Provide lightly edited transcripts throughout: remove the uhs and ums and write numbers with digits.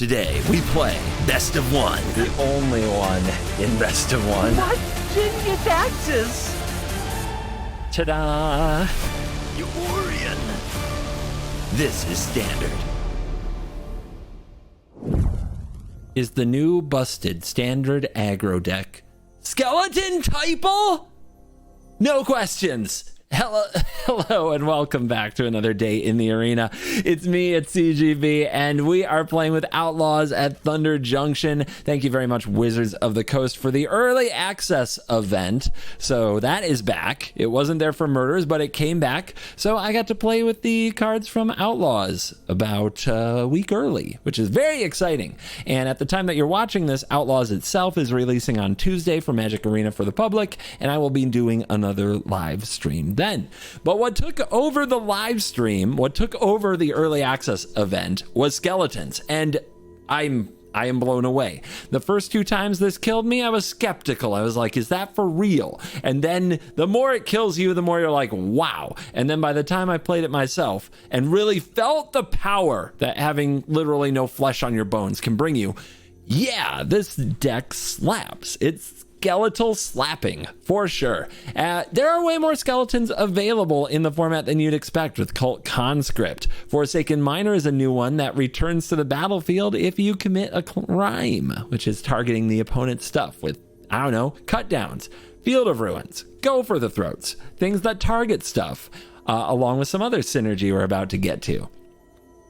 Today, we play Best of One. The only one in Best of One. What? Genius axes! Ta-da! Orion. This is Standard. Is the new busted Standard aggro deck Skeleton Typal? No questions. Hello and welcome back to another day in the arena. It's me, it's CGB, and we are playing with Outlaws at Thunder Junction. Thank you very much, Wizards of the Coast, for the early access event. So that is back. It wasn't there for Murders, but it came back. So I got to play with the cards from Outlaws about a week early, which is very exciting. And at the time that you're watching this, Outlaws itself is releasing on Tuesday for Magic Arena for the public, and I will be doing another live stream then. But what took over the live stream, what took over the early access event was skeletons, and I am blown away. The first two times this killed me, I was skeptical. I was like, is that for real? And then the more it kills you, the more you're like, wow. And then by the time I played it myself and really felt the power that having literally no flesh on your bones can bring you, yeah, this deck slaps. It's skeletal slapping for sure. There are way more skeletons available in the format than you'd expect with Cult Conscript. Forsaken Miner is a new one that returns to the battlefield if you commit a crime, which is targeting the opponent's stuff with, I don't know, cut downs, Field of Ruins, Go for the Throats, things that target stuff, along with some other synergy we're about to get to.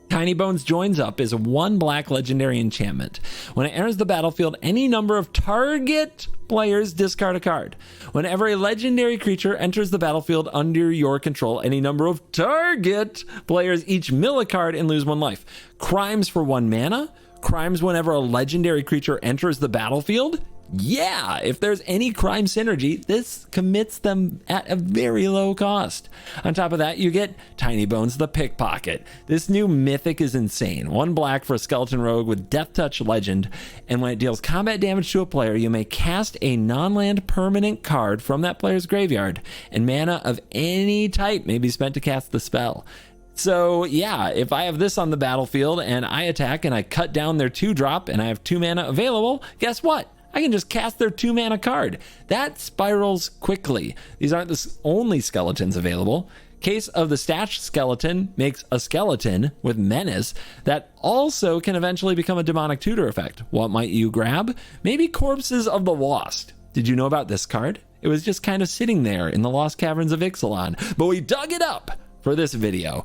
Tiny Bones Joins Up is a 1 black legendary enchantment. When it enters the battlefield, any number of target players discard a card. Whenever a legendary creature enters the battlefield under your control, any number of target players each mill a card and lose 1 life. Crimes for 1 mana. Crimes whenever a legendary creature enters the battlefield. Yeah, if there's any crime synergy, this commits them at a very low cost. On top of that, you get Tiny Bones the Pickpocket. This new mythic is insane. 1 black for a skeleton rogue with Death Touch Legend, and when it deals combat damage to a player, you may cast a non-land permanent card from that player's graveyard, and mana of any type may be spent to cast the spell. So yeah, if I have this on the battlefield and I attack and I cut down their 2-drop and I have 2 mana available, guess what? I can just cast their 2 mana card. That spirals quickly. These aren't the only skeletons available. Case of the Stash Skeleton makes a skeleton with Menace that also can eventually become a demonic tutor effect. What might you grab? Maybe Corpses of the Lost. Did you know about this card? It was just kind of sitting there in the Lost Caverns of Ixalan, but we dug it up for this video.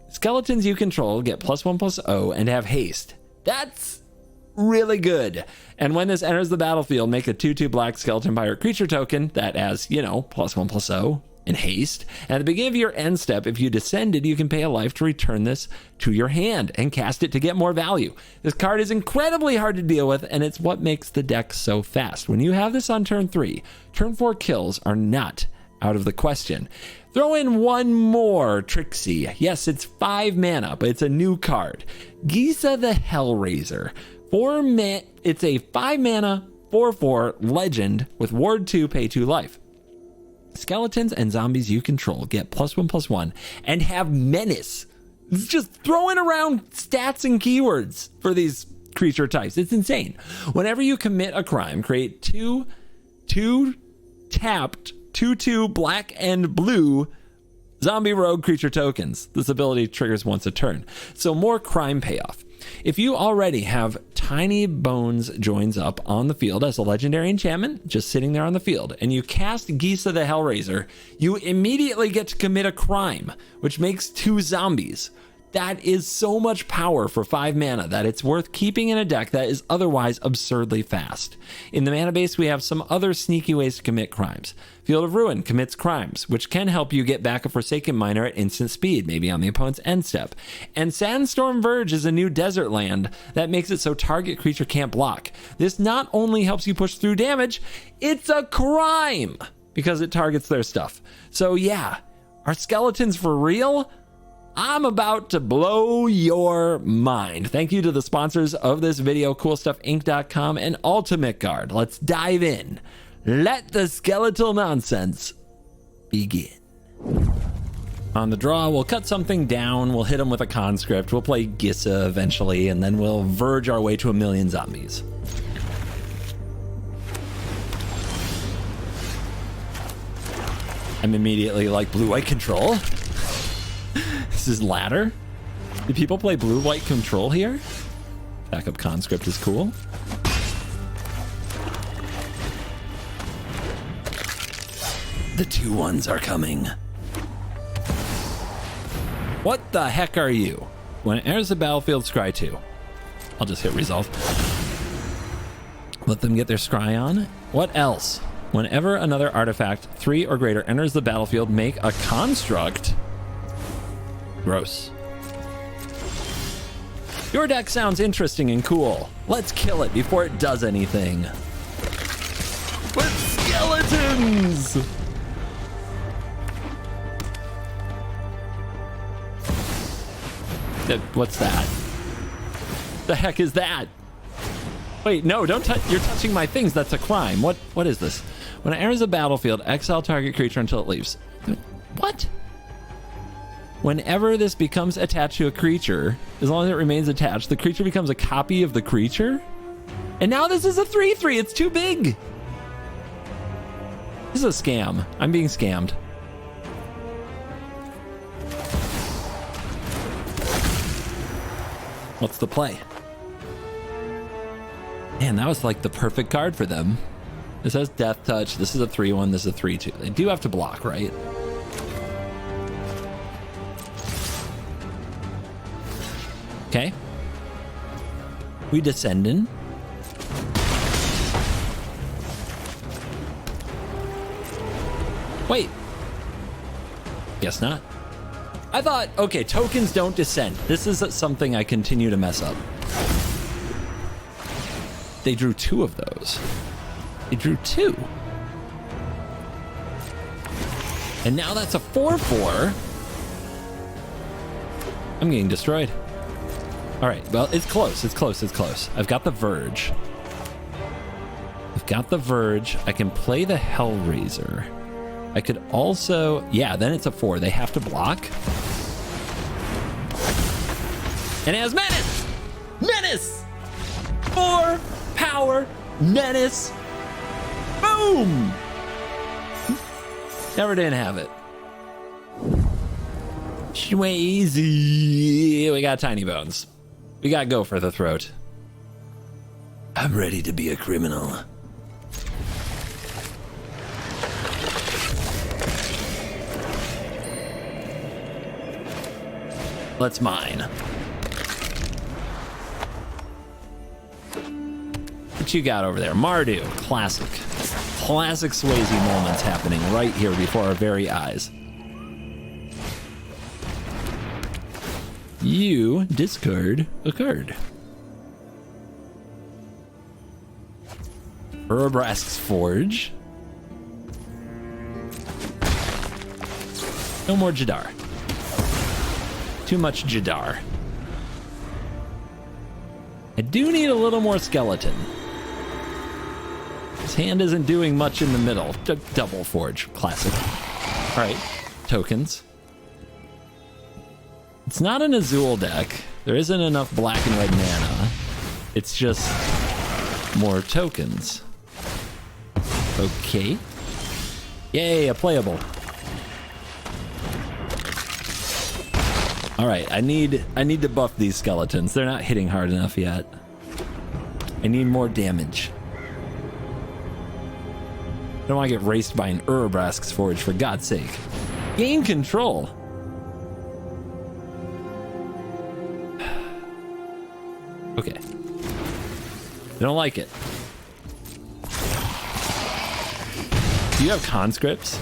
Skeletons you control get +1/+0 and have haste. That's really good. And when this enters the battlefield, make a 2/2 black skeleton pirate creature token that has, you know, +1/+0 and haste. And at the beginning of your end step, if you descended, you can pay a life to return this to your hand and cast it to get more value. This card is incredibly hard to deal with, and it's what makes the deck so fast. When you have this on turn 3, turn 4 kills are not out of the question. Throw in 1 more Trixie. Yes, it's 5 mana, but it's a new card. Gisa the Hellraiser. It's a 5 mana 4/4 legend with Ward 2, pay 2 life. Skeletons and zombies you control get +1/+1 and have Menace. It's just throwing around stats and keywords for these creature types. It's insane. Whenever you commit a crime, create 2 tapped 2/2 black and blue zombie rogue creature tokens. This ability triggers once a turn. So more crime payoff. If you already have Tiny Bones Joins Up on the field as a legendary enchantment, just sitting there on the field, and you cast Gisa the Hellraiser, you immediately get to commit a crime, which makes 2 zombies. That is so much power for 5 mana that it's worth keeping in a deck that is otherwise absurdly fast. In the mana base, we have some other sneaky ways to commit crimes. Field of Ruin commits crimes, which can help you get back a Forsaken Miner at instant speed, maybe on the opponent's end step. And Sandstorm Verge is a new desert land that makes it so target creature can't block. This not only helps you push through damage, it's a crime because it targets their stuff. So yeah, are skeletons for real? I'm about to blow your mind. Thank you to the sponsors of this video, CoolStuffInc.com and Ultimate Guard. Let's dive in. Let the skeletal nonsense begin. On the draw, we'll cut something down, we'll hit them with a conscript, we'll play Gissa eventually, and then we'll verge our way to 1,000,000 zombies. I'm immediately like blue-white control. This is ladder. Do people play blue-white control here? Backup conscript is cool. The 2-1s are coming. What the heck are you? When it enters the battlefield, scry 2. I'll just hit resolve. Let them get their scry on. What else? Whenever another artifact 3 or greater enters the battlefield, make a construct. Gross. Your deck sounds interesting and cool. Let's kill it before it does anything. With skeletons! What's that? The heck is that? Wait, no, don't touch. You're touching my things. That's a crime. What is this? When it enters the battlefield, exile target creature until it leaves. What? Whenever this becomes attached to a creature, as long as it remains attached, the creature becomes a copy of the creature? And now this is a 3/3. It's too big. This is a scam. I'm being scammed. What's the play? Man, that was like the perfect card for them. This has Death Touch. This is a 3/1. This is a 3/2. They do have to block, right? Okay. We descending. Wait. Guess not. I thought, okay, tokens don't descend. This is something I continue to mess up. They drew 2 of those. They drew 2. And now that's a 4/4. I'm getting destroyed. All right, well, it's close. It's close. It's close. I've got the Verge. I've got the Verge. I can play the Hellraiser. I could also, yeah, then it's a 4. They have to block. And it has Menace! Menace! 4 power Menace. Boom! Never didn't have it. Schwazy. We got Tiny Bones. We got Go for the Throat. I'm ready to be a criminal. Let's mine. What you got over there? Mardu. Classic. Classic Swayze moments happening right here before our very eyes. You discard a card. Urabrask's Forge. No more Jadar. Too much Jadar. I do need a little more skeleton. His hand isn't doing much in the middle. Double Forge. Classic. All right. Tokens. It's not an Azul deck. There isn't enough black and red mana. It's just more tokens. Okay. Yay, a playable. All right, I need to buff these skeletons. They're not hitting hard enough yet. I need more damage. I don't want to get raced by an Urabrask's Forge, for God's sake. Gain control. Okay. I don't like it. Do you have conscripts?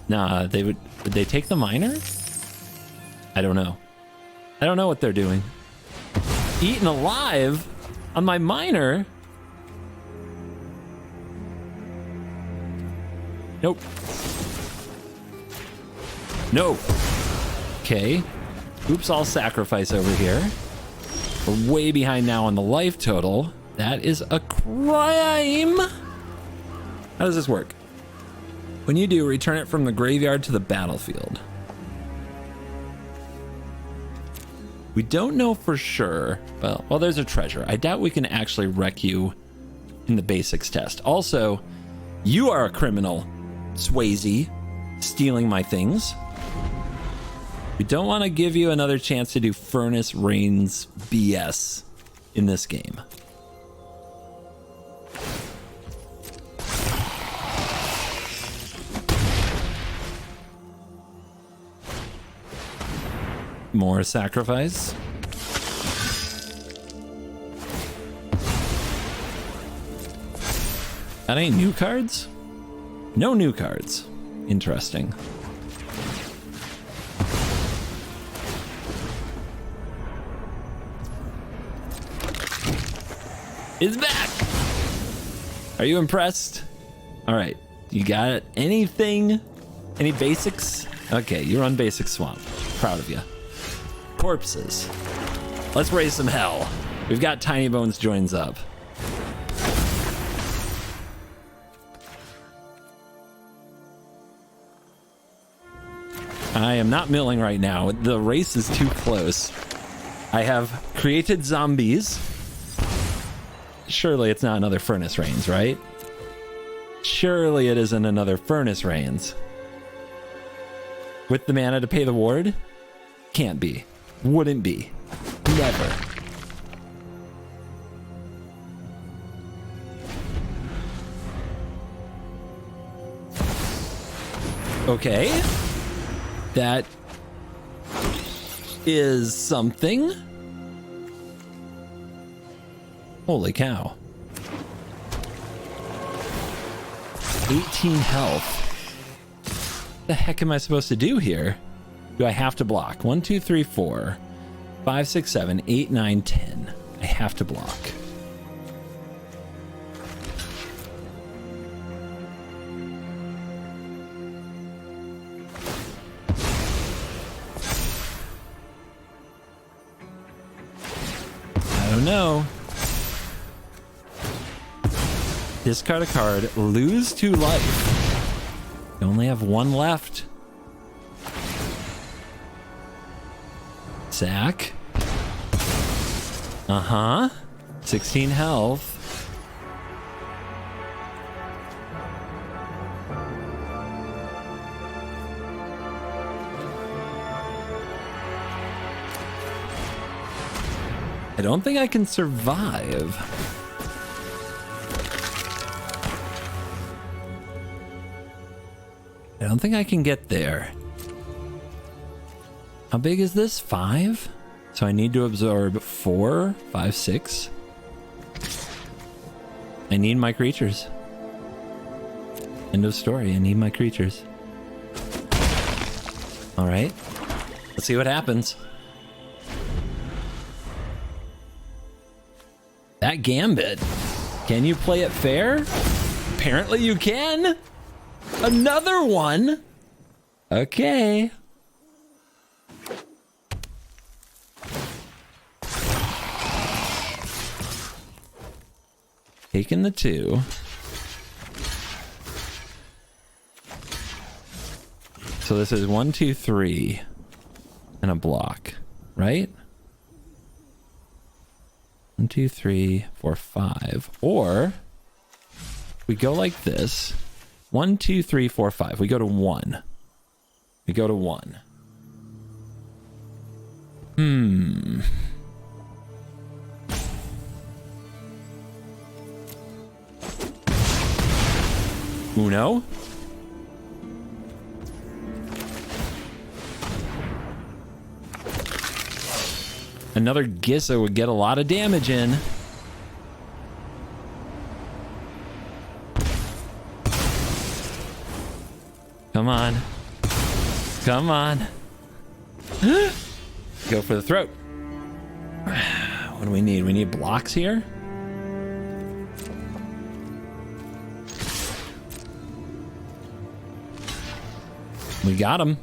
Nah, would they take the miner? I don't know. I don't know what they're doing. Eaten alive on my miner? Nope. No. Okay. Oops, I'll sacrifice over here. We're way behind now on the life total. That is a crime. How does this work? When you do, return it from the graveyard to the battlefield. We don't know for sure. Well, there's a treasure. I doubt we can actually wreck you in the basics test. Also, you are a criminal, Swayze, stealing my things. We don't want to give you another chance to do Furnace Rains BS in this game. More sacrifice. Got any new cards? No new cards. Interesting. It's back! Are you impressed? All right. You got anything? Any basics? Okay, you're on Basic Swamp. Proud of you. Corpses. Let's raise some hell. We've got Tiny Bones joins up. I am not milling right now. The race is too close. I have created zombies. Surely it's not another Furnace Rains, right? Surely it isn't another Furnace Rains. With the mana to pay the ward? Can't be. Wouldn't be. Never. Okay. That is something. Holy cow. 18 health. What the heck am I supposed to do here? Do I have to block? 1, 2, 3, 4, 5, 6, 7, 8, 9, 10. I have to block. I don't know. Discard a card, lose 2 life. You only have 1 left. Sack. 16 health. I don't think I can survive. I don't think I can get there. How big is this? 5? So I need to absorb 4, 5, 6. I need my creatures. End of story. I need my creatures. All right. Let's see what happens. That Gambit. Can you play it fair? Apparently you can. Another one. Okay. Taking the 2. So this is 1, 2, 3, and a block, right? 1, 2, 3, 4, 5. Or we go like this. 1, 2, 3, 4, 5. We go to 1. We go to 1. Uno. Another Gissa would get a lot of damage in. Come on. Come on. Go for the throat. What do we need? We need blocks here. We got him.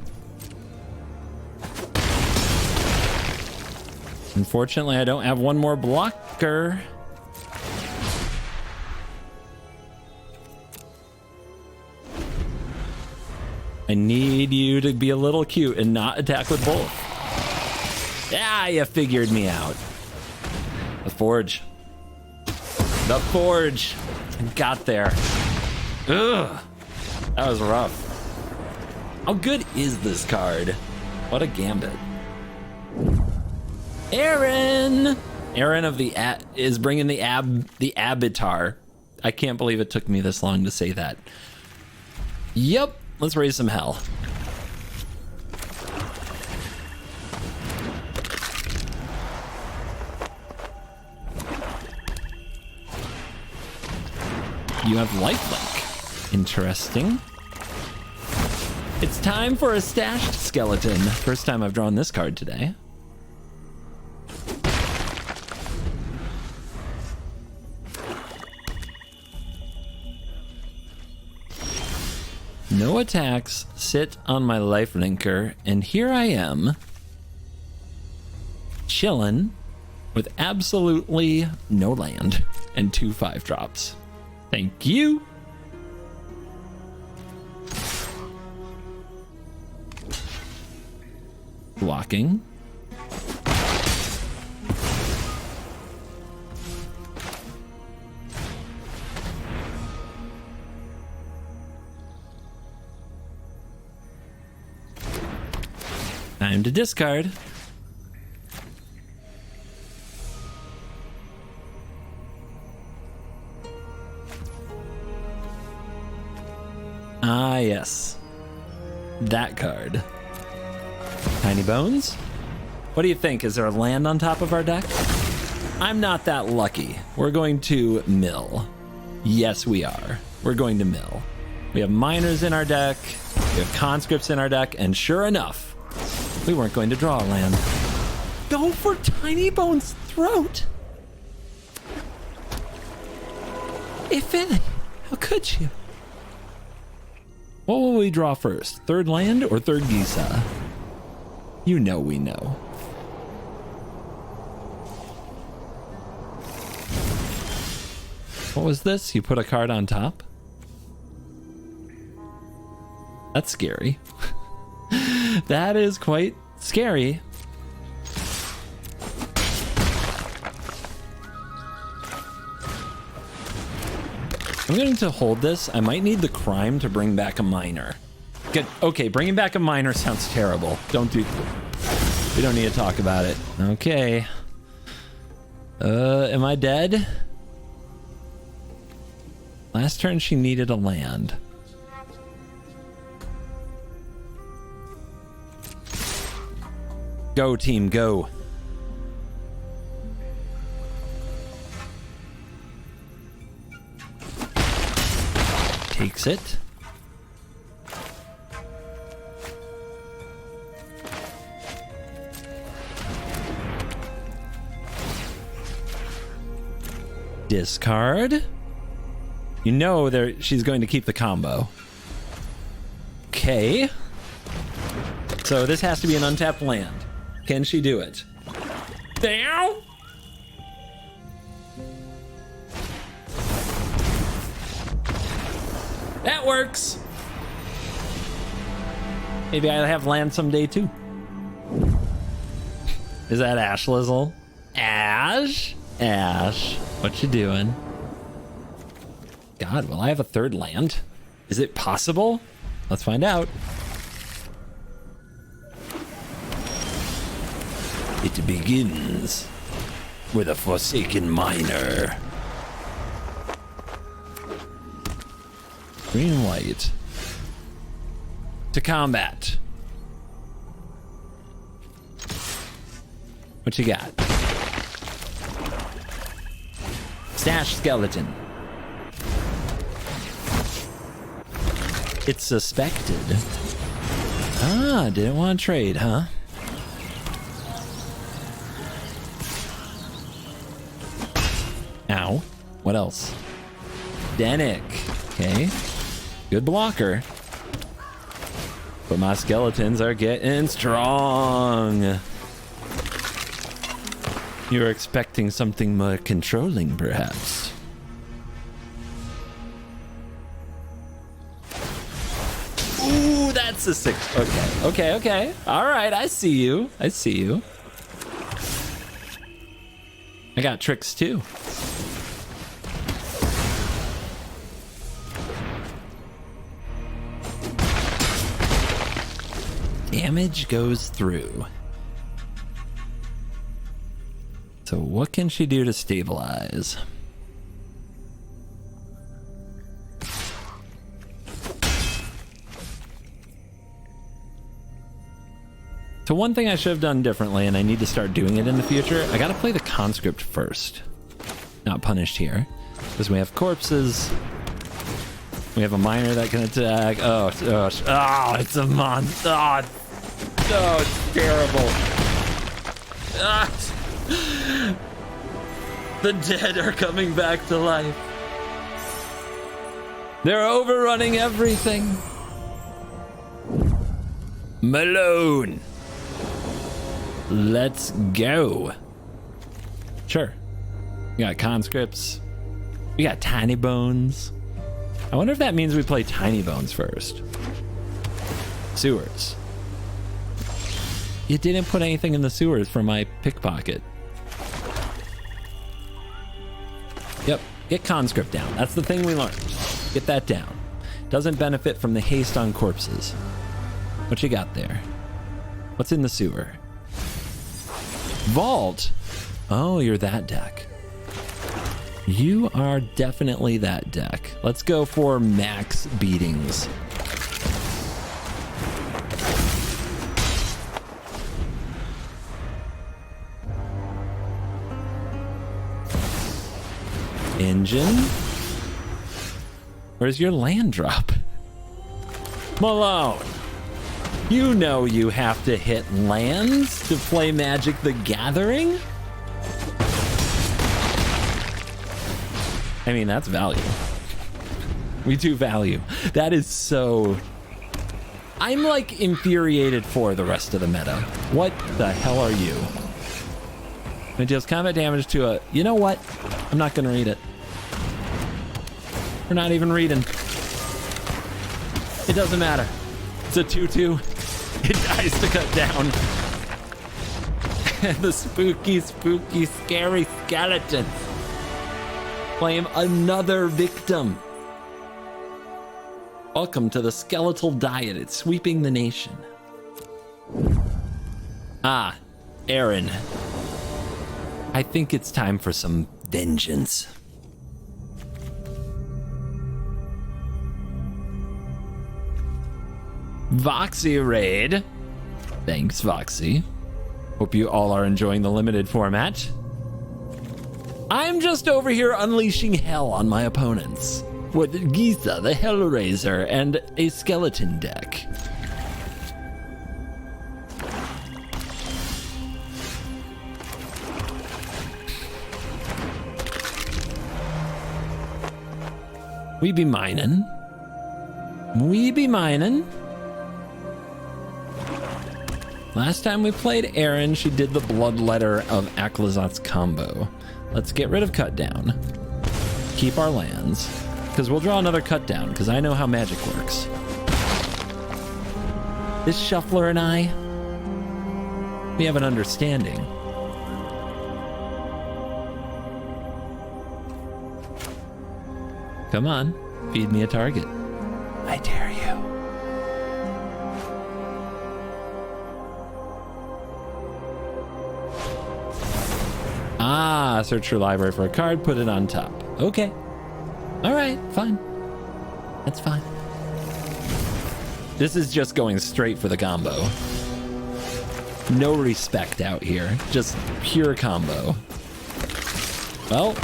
Unfortunately, I don't have one more blocker. I need you to be a little cute and not attack with both. Yeah, you figured me out. The forge. The forge. I got there. Ugh. That was rough. How good is this card? What a gambit. Aaron! Aaron of the is bringing the Abitar. I can't believe it took me this long to say that. Yep, let's raise some hell. You have lifelink. Interesting. It's time for a stashed skeleton. First time I've drawn this card today. No attacks, sit on my lifelinker, and here I am, chillin' with absolutely no land and 2 5-drops. Thank you. Blocking. Time to discard. Ah, yes. That card. Tiny Bones? What do you think? Is there a land on top of our deck? I'm not that lucky. We're going to mill. Yes, we are. We're going to mill. We have miners in our deck. We have conscripts in our deck. And sure enough, we weren't going to draw a land. Go for Tiny Bones' throat. If any, how could you? What will we draw first? Third land or third Gisa? You know we know. What was this? You put a card on top? That's scary. That is quite scary. I'm going to hold this. I might need the crime to bring back a miner. Good. Okay, bringing back a miner sounds terrible. We don't need to talk about it. Okay. Am I dead? Last turn she needed a land. Go team, go. Takes it. Discard. You know she's going to keep the combo. Okay. So this has to be an untapped land. Can she do it? Damn. That works. Maybe I'll have land someday too. Is that Ash Lizzle? Ash? Ash, what you doing? God, will I have a third land? Is it possible? Let's find out. It begins with a Forsaken Miner. Green and white. To combat. What you got? Stash skeleton. It's suspected. Ah, didn't want to trade, huh? Ow. What else? Denick. Okay. Good blocker. But my skeletons are getting strong. You're expecting something more controlling, perhaps. Ooh, that's a 6. Okay. All right, I see you. I got tricks too. Damage goes through. So what can she do to stabilize? So one thing I should have done differently, and I need to start doing it in the future, I gotta play the conscript first. Not punished here. Because we have corpses. We have a miner that can attack. Oh gosh. Oh, it's a monster. Oh, it's terrible. Ah. The dead are coming back to life. They're overrunning everything. Malone. Let's go. Sure. We got conscripts. We got tiny bones. I wonder if that means we play tiny bones first. Sewers. You didn't put anything in the sewers for my pickpocket. Yep, get conscript down. That's the thing we learned. Get that down. Doesn't benefit from the haste on corpses. What you got there? What's in the sewer? Vault. Oh, you're that deck. You are definitely that deck. Let's go for max beatings. Engine. Where's your land drop? Malone. You know you have to hit lands to play Magic the Gathering? I mean, that's value. We do value. That is so... I'm like infuriated for the rest of the meta. What the hell are you? It deals combat damage to a... You know what? I'm not gonna read it. We're not even reading. It doesn't matter. It's a 2/2. It dies to cut down. The spooky, scary skeletons claim another victim. Welcome to the skeletal diet. It's sweeping the nation. Ah, Aaron. I think it's time for some vengeance. Voxy raid. Thanks, Voxy. Hope you all are enjoying the limited format. I'm just over here unleashing hell on my opponents with Giza the Hellraiser and a skeleton deck. We be minin'. We be minin'. Last time we played Erin, she did the Bloodletter of Aklazot's combo. Let's get rid of Cut Down. Keep our lands. Because we'll draw another Cut Down, because I know how Magic works. This Shuffler and I, we have an understanding. Come on, feed me a target. I dare you. Ah, search your library for a card, put it on top. Okay. All right, fine. That's fine. This is just going straight for the combo. No respect out here. Just pure combo. Well,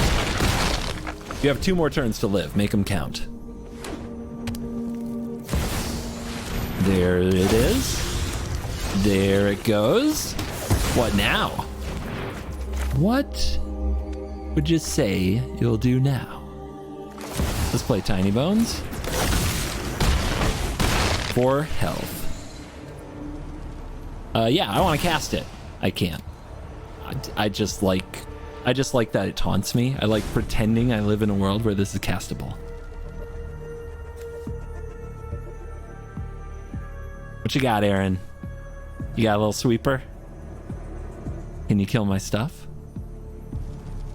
you have 2 more turns to live. Make them count. There it is. There it goes. What now? What would you say you'll do now? Let's play Tiny Bones. For health. Yeah, I want to cast it. I can't. I just like that it taunts me. I like pretending I live in a world where this is castable. What you got, Aaron? You got a little sweeper? Can you kill my stuff?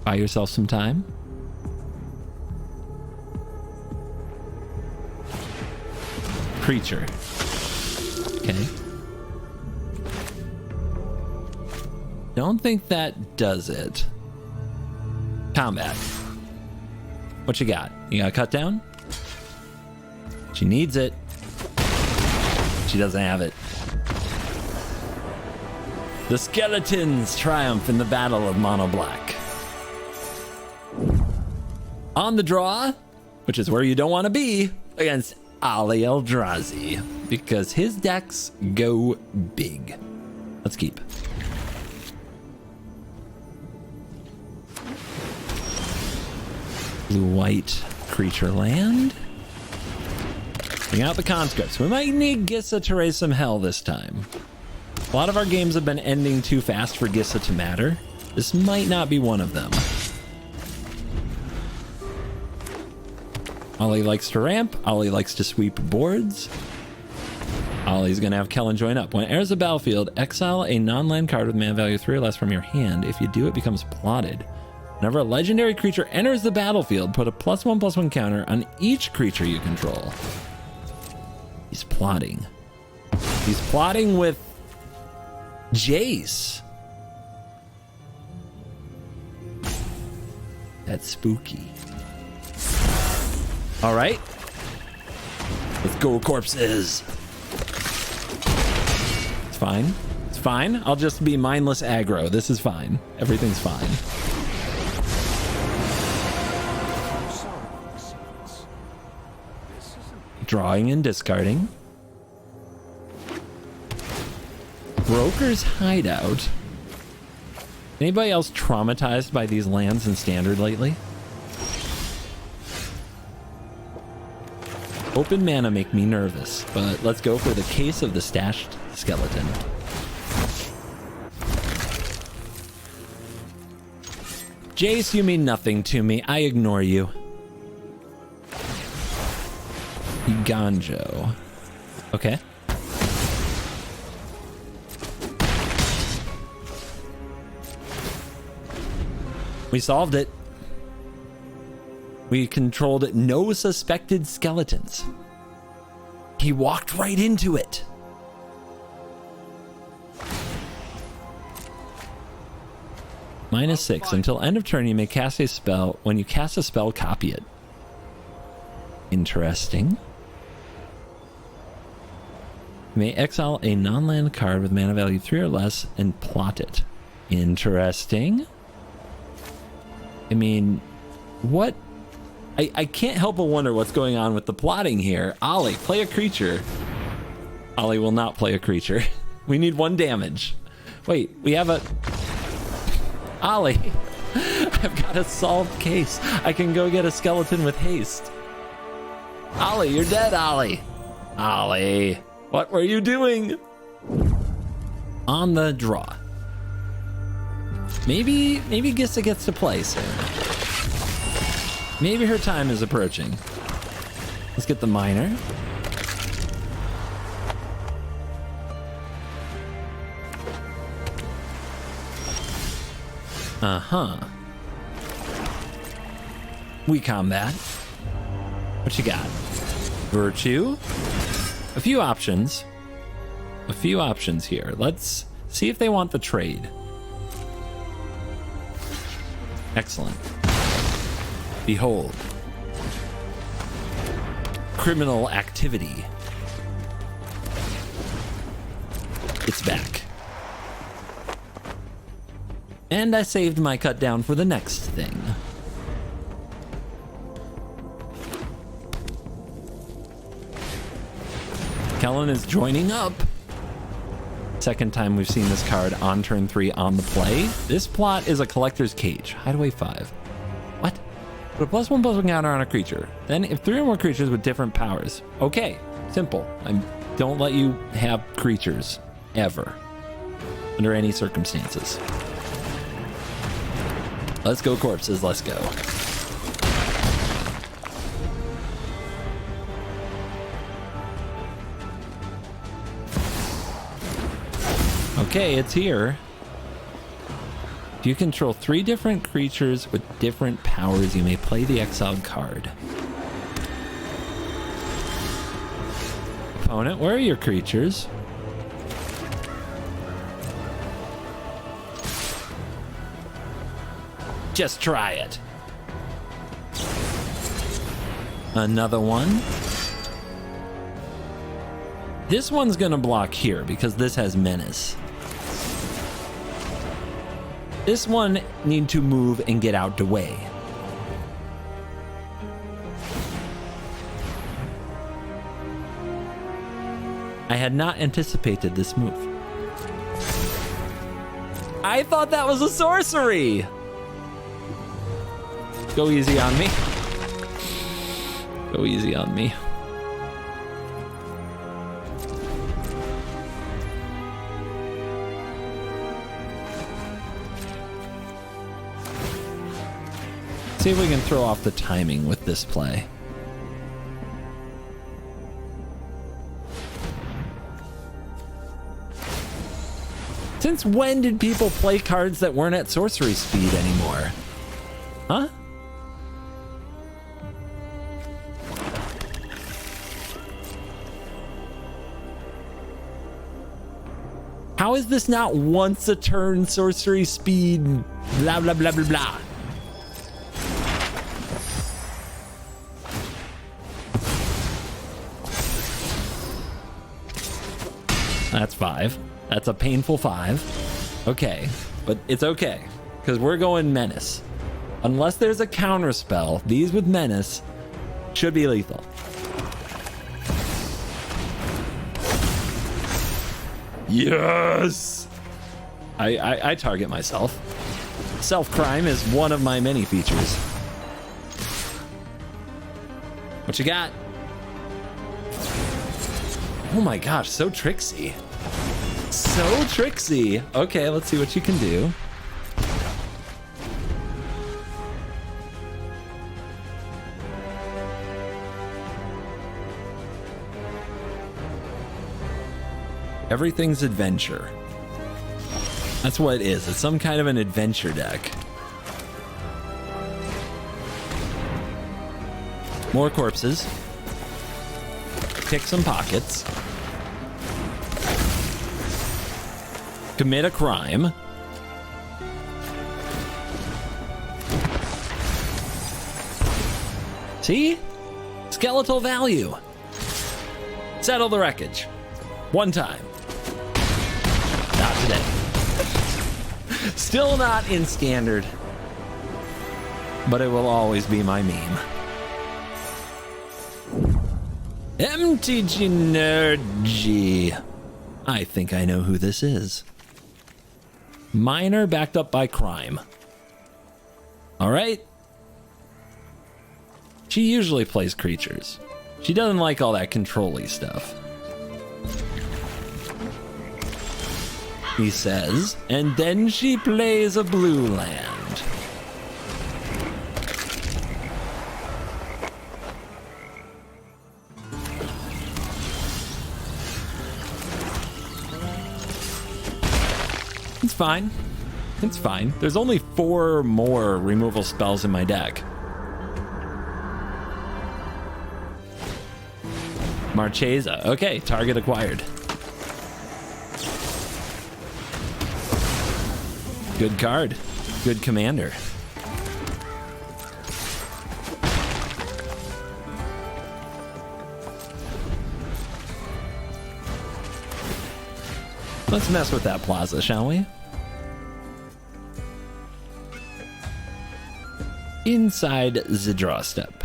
Buy yourself some time. Creature. Okay. Don't think that does it. Combat. What you got? You got a cut down? She needs it. She doesn't have it. The skeletons triumph in the battle of Mono Black. On the draw, which is where you don't want to be, against Ali Eldrazi, because his decks go big. Let's keep. Blue-white creature land. Bring out the conscripts. We might need Gissa to raise some hell this time. A lot of our games have been ending too fast for Gissa to matter. This might not be one of them. Ollie likes to ramp. Ollie likes to sweep boards. Ollie's going to have Kellen join up. When it enters the battlefield, exile a non-land card with mana value 3 or less from your hand. If you do, it becomes plotted. Whenever a legendary creature enters the battlefield, put a +1/+1 counter on each creature you control. He's plotting. He's plotting with Jace. That's spooky. All right. Let's go, corpses. It's fine. It's fine. I'll just be mindless aggro. This is fine. Everything's fine. Drawing and discarding. Broker's Hideout. Anybody else traumatized by these lands in Standard lately? Open mana make me nervous, but let's go for the case of the stashed skeleton. Jace, you mean nothing to me. I ignore you. Ganjo. Okay. We solved it. We controlled no suspected skeletons. He walked right into it. -6. Until end of turn, you may cast a spell. When you cast a spell, copy it. Interesting. You may exile a non-land card with mana value 3 or less and plot it. Interesting. I mean, what? I can't help but wonder what's going on with the plotting here. Ollie, play a creature. Ollie will not play a creature. We need 1 damage. Wait, we have a... Ollie, I've got a solved case. I can go get a skeleton with haste. Ollie, you're dead, Ollie. Ollie, what were you doing? On the draw. Maybe Gissa gets to play soon. Maybe her time is approaching. Let's get the miner. Uh-huh. We combat. What you got? Virtue. A few options. A few options here. Let's see if they want the trade. Excellent. Behold. Criminal activity. It's back. And I saved my cut down for the next thing. Kellen is joining up. Second time we've seen this card on turn 3 on the play. This plot is a collector's cage. Hideaway 5. What? Put a +1/+1 counter on a creature. Then if 3 or more creatures with different powers. Okay, simple. Don't let you have creatures ever. Under any circumstances. Let's go, corpses. Let's go. Okay, it's here. If you control 3 different creatures with different powers, you may play the exiled card. Opponent, where are your creatures? Just try it. Another one. This one's gonna block here because this has menace. This one need to move and get out the way. I had not anticipated this move. I thought that was a sorcery. Go easy on me. Go easy on me. See if we can throw off the timing with this play. Since when did people play cards that weren't at sorcery speed anymore? Huh? How is this not once a turn sorcery speed blah blah blah blah blah? That's 5. That's a painful 5. Okay, but it's okay because we're going menace. Unless there's a counter spell, these with menace should be lethal. Yes! I target myself. Self-crime is one of my many features. What you got? Oh my gosh, so tricksy. So tricksy. Okay, let's see what you can do. Everything's adventure. That's what it is. It's some kind of an adventure deck. More corpses. Pick some pockets. Commit a crime. See? Skeletal value. Settle the wreckage. One time. Not today. Still not in standard. But it will always be my meme. MTG Nergy. I think I know who this is. Minor backed up by crime. All right. She usually plays creatures. She doesn't like all that control-y stuff. He says, and then she plays a blue land. It's fine. It's fine. There's only 4 more removal spells in my deck. Marchesa. Okay, target acquired. Good card. Good commander. Let's mess with that plaza, shall we? Inside the draw step.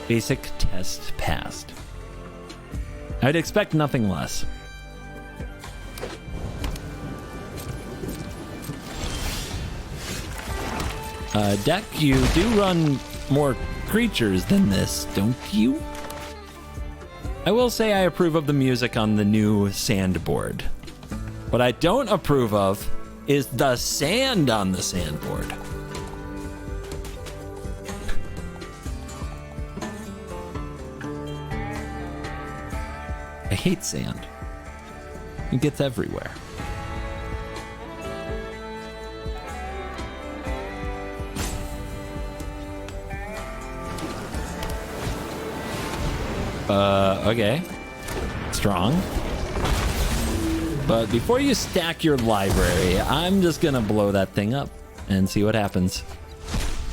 Basic test passed. I'd expect nothing less. Deck, you do run more creatures than this, don't you? I will say I approve of the music on the new sandboard. What I don't approve of is the sand on the sandboard. hate sand. It gets everywhere. Okay. Strong. But before you stack your library, I'm just gonna blow that thing up and see what happens.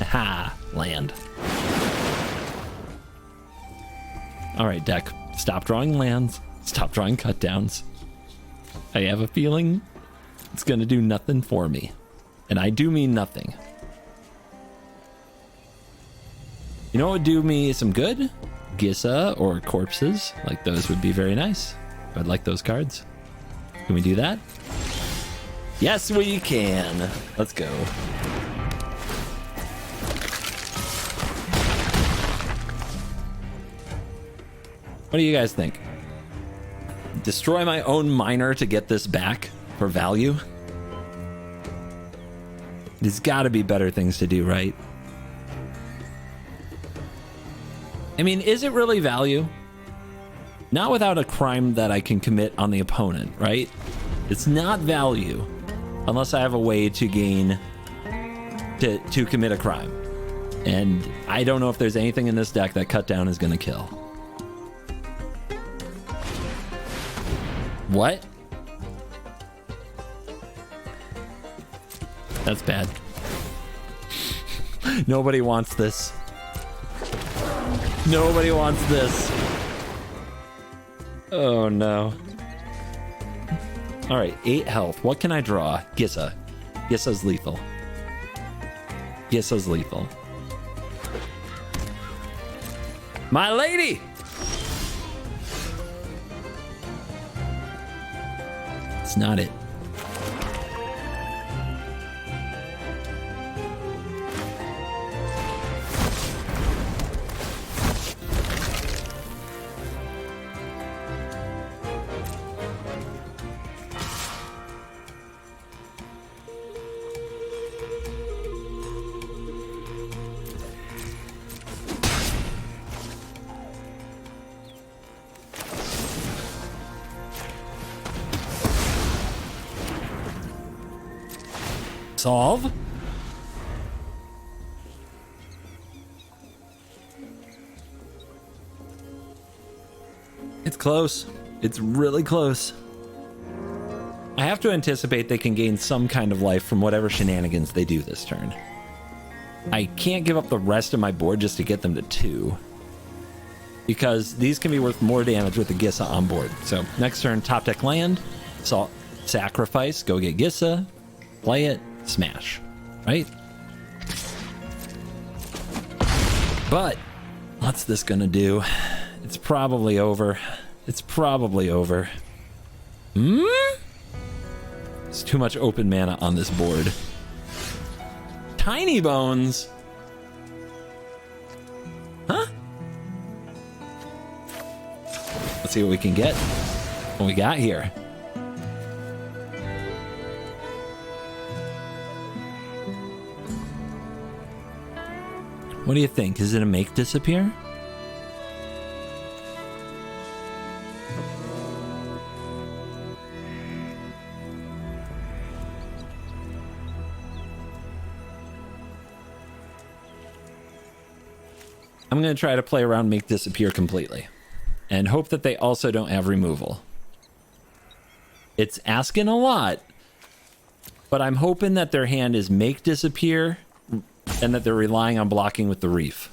Ha! Land. Alright, deck. Stop drawing lands. Stop drawing cut downs. I have a feeling it's gonna do nothing for me. And I do mean nothing. You know what would do me some good? Gissa or corpses. Like those would be very nice. I'd like those cards. Can we do that? Yes, we can. Let's go. What do you guys think? Destroy my own miner to get this back for value? There's got to be better things to do, right? I mean, is it really value? Not without a crime that I can commit on the opponent, right? It's not value unless I have a way to gain to commit a crime. And I don't know if there's anything in this deck that cut down is going to kill. What? That's bad. Nobody wants this. Nobody wants this. Oh no. Alright, 8 health. What can I draw? Gissa. Gissa's lethal. Gissa's lethal. My lady! It's not it. Solve. It's close. It's really close. I have to anticipate they can gain some kind of life from whatever shenanigans they do this turn. I can't give up the rest of my board just to get them to 2. Because these can be worth more damage with the Gissa on board. So next turn, top deck land, sacrifice, go get Gissa, play it, smash, right? But what's this gonna do? It's probably over. It's probably over. There's too much open mana on this board. Tiny bones. Huh? Let's see what we can get. What we got here. What do you think? Is it a make disappear? I'm going to try to play around make disappear completely and hope that they also don't have removal. It's asking a lot, but I'm hoping that their hand is make disappear and that they're relying on blocking with the reef.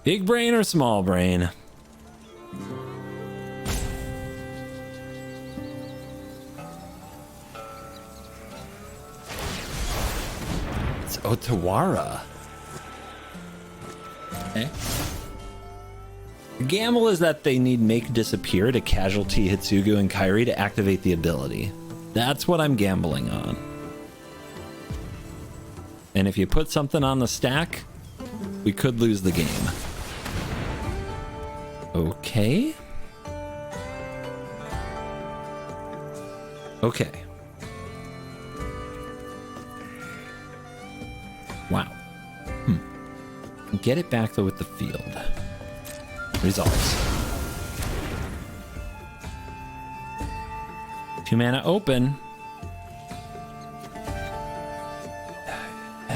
Big brain or small brain? It's Otawara. Okay. The gamble is that they need make disappear to casualty Hitsugu and Kairi to activate the ability. That's what I'm gambling on. And if you put something on the stack, we could lose the game. Okay. Okay. Wow. Get it back though with the field. Resolves. 2 mana open.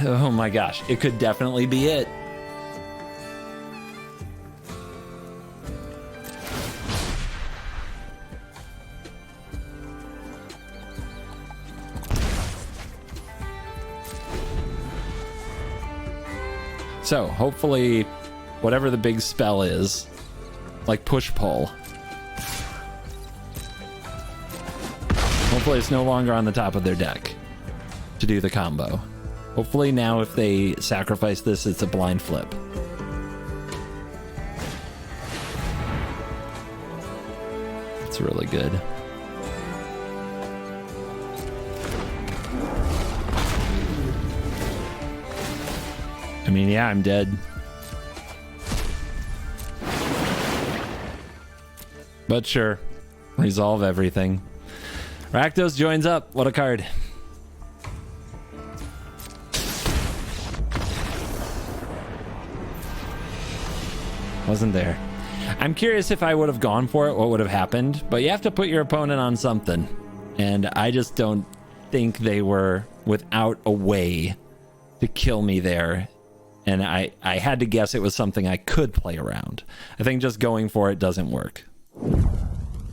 Oh my gosh, it could definitely be it. So hopefully whatever the big spell is, like push pull, hopefully it's no longer on the top of their deck to do the combo. Hopefully now if they sacrifice this, it's a blind flip. It's really good. I mean, yeah, I'm dead. But sure, resolve everything. Rakdos joins up. What a card. Wasn't there. I'm curious if I would have gone for it, what would have happened, but you have to put your opponent on something. And I just don't think they were without a way to kill me there. And I had to guess it was something I could play around. I think just going for it doesn't work.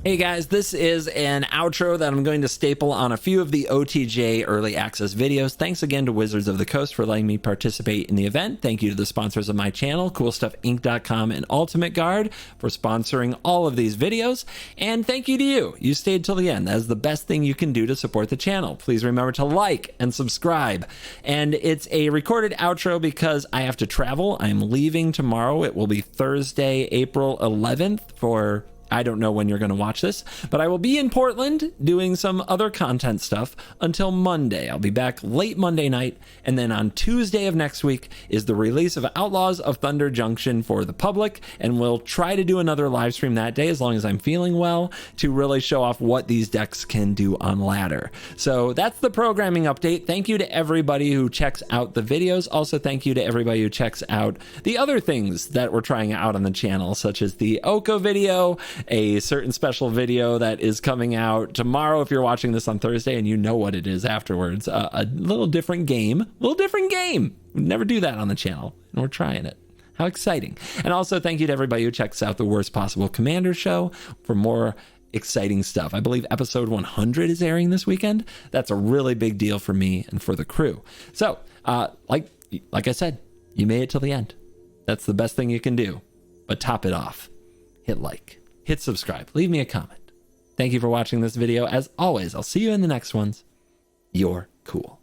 Hey guys, this is an outro that I'm going to staple on a few of the OTJ Early Access videos. Thanks again to Wizards of the Coast for letting me participate in the event. Thank you to the sponsors of my channel, CoolStuffInc.com and Ultimate Guard, for sponsoring all of these videos. And thank you to you. You stayed till the end. That is the best thing you can do to support the channel. Please remember to like and subscribe. And it's a recorded outro because I have to travel. I'm leaving tomorrow. It will be Thursday, April 11th for... I don't know when you're going to watch this, but I will be in Portland doing some other content stuff until Monday. I'll be back late Monday night, and then on Tuesday of next week is the release of Outlaws of Thunder Junction for the public, and we'll try to do another live stream that day as long as I'm feeling well to really show off what these decks can do on ladder. So that's the programming update. Thank you to everybody who checks out the videos. Also, thank you to everybody who checks out the other things that we're trying out on the channel, such as the Oko video, a certain special video that is coming out tomorrow if you're watching this on Thursday, and you know what it is afterwards. A little different game. We never do that on the channel, and we're trying it. How exciting. And also thank you to everybody who checks out the Worst Possible Commander show for more exciting stuff. I believe episode 100 is airing this weekend. That's a really big deal for me and for the crew. So like I said, you made it till the end. That's the best thing you can do. But top it off. Hit like. Hit subscribe. Leave me a comment. Thank you for watching this video. As always, I'll see you in the next ones. You're cool.